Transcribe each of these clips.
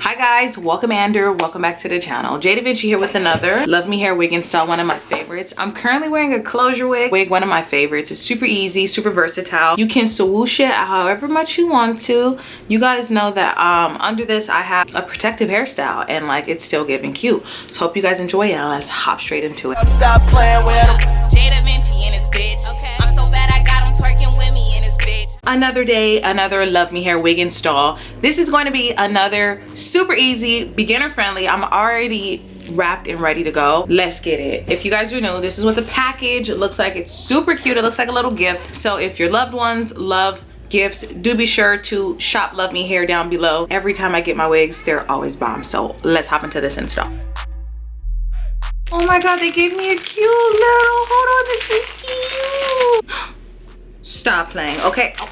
Hi guys, welcome back to the channel. jdevinci here with another Luvmehair wig install, one of my favorites. I'm currently wearing a closure wig, one of my favorites. It's super easy, super versatile. You can swoosh it however much you want to. You guys know that under this I have a protective hairstyle and like it's still giving cute. So hope you guys enjoy it. Let's hop straight into it. Stop playing with him. jdevinci and his bitch. Okay. I'm so bad I got him twerking with me and his bitch. Another day, another Luvmehair wig install. This is going to be another super easy, beginner friendly. I'm already wrapped and ready to go. Let's get it. If you guys are new, this is what the package looks like. It's super cute. It looks like a little gift. So if your loved ones love gifts, do be sure to shop Luvmehair down below. Every time I get my wigs, they're always bomb. So let's hop into this install. Oh my god, they gave me a cute little, hold on, this is cute. Stop playing. Okay, oh,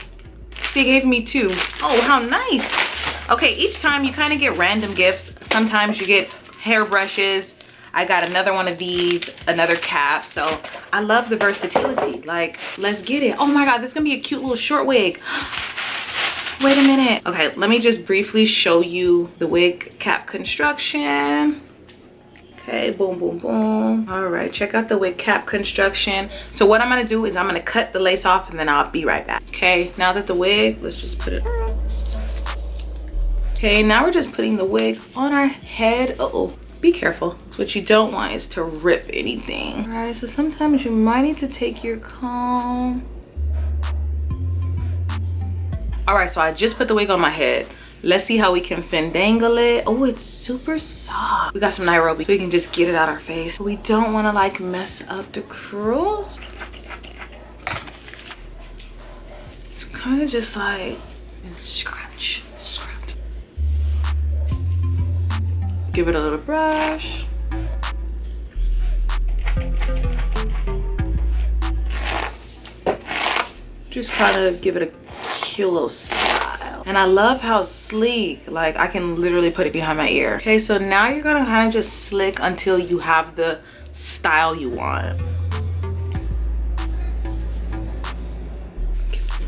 they gave me two. Oh, how nice. Okay, each time you kind of get random gifts. Sometimes you get hairbrushes. I got another one of these, another cap. So I love the versatility. Like, let's get it. Oh my god, this is gonna be a cute little short wig. Wait a minute. Okay, let me just briefly show you the wig cap construction. Okay, boom, boom, boom. All right, check out the wig cap construction. So what I'm gonna do is I'm gonna cut the lace off and then I'll be right back. Okay, now that the wig, let's just put it. Okay, now we're just putting the wig on our head. Uh-oh, be careful. What you don't want is to rip anything. All right, so sometimes you might need to take your comb. All right, so I just put the wig on my head. Let's see how we can findangle it. Oh, it's super soft. We got some Nairobi, so we can just get it out our face. We don't want to like mess up the curls. It's kind of just like scratch. Give it a little brush. Just kind of give it a cute little style. And I love how sleek, like I can literally put it behind my ear. Okay, so now you're gonna kind of just slick until you have the style you want.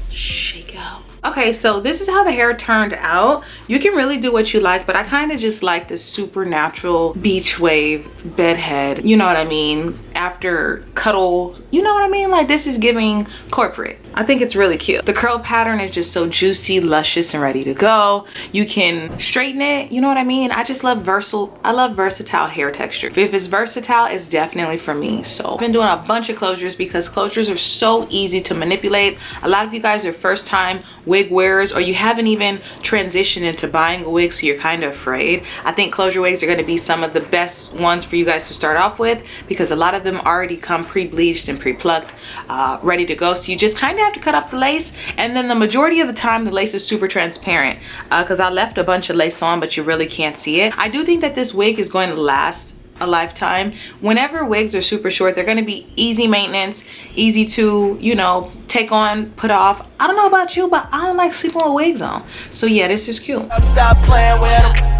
Shake out. Okay, so this is how the hair turned out. You can really do what you like, but I kind of just like the super natural beach wave bed head. You know what I mean? After cuddle, you know what I mean? Like this is giving corporate. I think it's really cute. The curl pattern is just so juicy, luscious, and ready to go. You can straighten it, you know what I mean? I just love versatile hair texture. If it's versatile, it's definitely for me. So I've been doing a bunch of closures because closures are so easy to manipulate. A lot of you guys are first time wig wearers, or you haven't even transitioned into buying a wig, so you're kind of afraid. I think closure wigs are going to be some of the best ones for you guys to start off with because a lot of them already come pre-bleached and pre-plucked, ready to go. So you just kind of have to cut off the lace, and then the majority of the time the lace is super transparent because I left a bunch of lace on, but you really can't see it. I do think that this wig is going to last a lifetime. Whenever wigs are super short, they're going to be easy maintenance, easy to, you know, take on, put off. I don't know about you, but I don't like sleeping with wigs on. So yeah, this is cute. Stop playing with him.